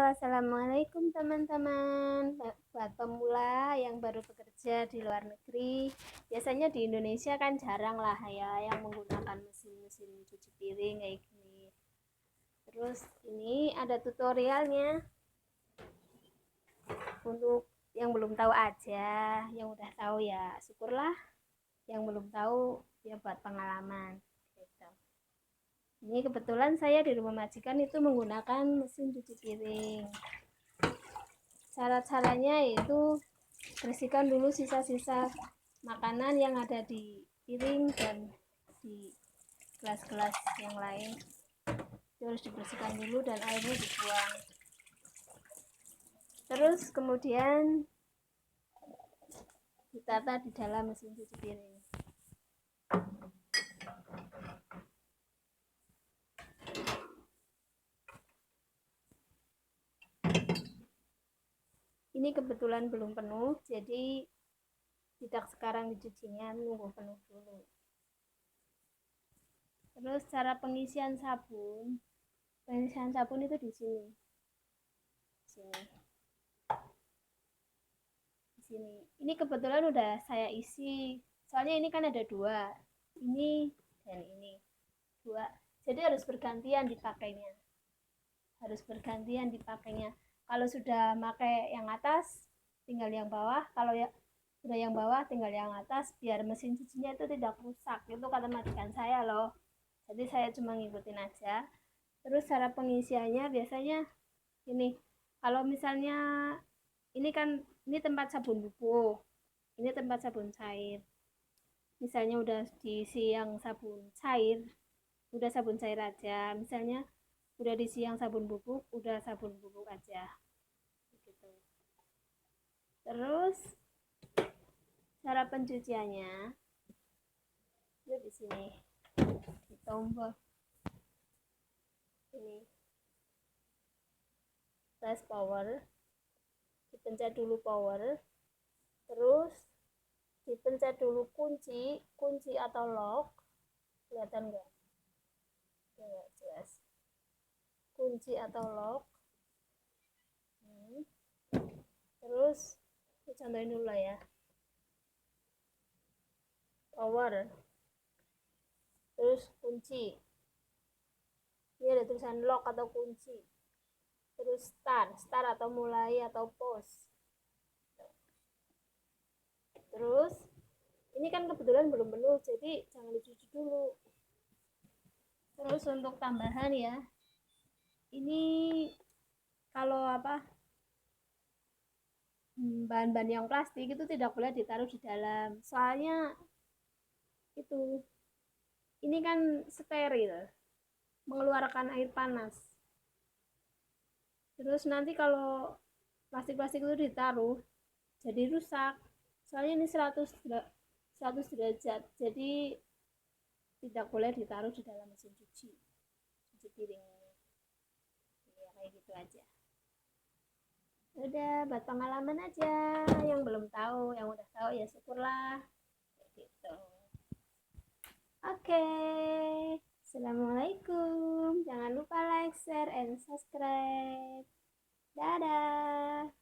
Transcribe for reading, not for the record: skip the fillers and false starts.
Assalamualaikum teman-teman. Buat pemula yang baru bekerja di luar negeri, biasanya di Indonesia kan jarang lah ya yang menggunakan mesin-mesin cuci piring kayak gini. Terus ini ada tutorialnya untuk yang belum tahu aja, yang udah tahu ya syukurlah, yang belum tahu ya buat pengalaman. Gitu. Ini kebetulan saya di rumah majikan itu menggunakan mesin cuci piring. Cara-caranya yaitu bersihkan dulu sisa-sisa makanan yang ada di piring dan di gelas-gelas yang lain. Itu harus dibersihkan dulu dan airnya dibuang. Terus kemudian ditata di dalam mesin cuci piring. Ini kebetulan belum penuh, jadi tidak sekarang dicucinya, nunggu penuh dulu. Terus cara pengisian sabun itu di sini. Di sini. Ini kebetulan udah saya isi. Soalnya ini kan ada dua. Ini dan ini. Dua. Jadi harus bergantian dipakainya. Kalau sudah pakai yang atas, tinggal yang bawah. Kalau ya sudah yang bawah, tinggal yang atas. Biar mesin cucinya itu tidak rusak. Itu kata majikan saya loh. Jadi saya cuma ngikutin aja. Terus cara pengisiannya biasanya ini. Kalau misalnya ini tempat sabun bubuk, ini tempat sabun cair. Misalnya udah diisi yang sabun cair, udah sabun cair aja. Misalnya udah diisi yang sabun bubuk, udah sabun bubuk aja. Gitu. Terus cara pencuciannya itu di sini, di tombol ini, press power, dipencet dulu power, terus dipencet dulu kunci atau lock, kelihatan nggak? Nggak jelas. Kunci atau lock. Terus contohin dulu lah ya. Power. Terus kunci. Ini ada tulisan lock atau kunci. Terus start atau mulai atau pause. Terus ini kan kebetulan belum penuh, jadi jangan dicuci dulu. Terus untuk tambahan ya, ini kalau bahan-bahan yang plastik itu tidak boleh ditaruh di dalam. Soalnya ini kan steril, mengeluarkan air panas. Terus nanti kalau plastik-plastik itu ditaruh, jadi rusak. Soalnya ini 100 derajat, jadi tidak boleh ditaruh di dalam mesin cuci piring ini. Ya, kayak gitu aja. Udah buat pengalaman aja, yang belum tahu, yang udah tahu ya syukurlah. Gitu. Oke. Assalamualaikum. Jangan lupa like, share, and subscribe. Dadah.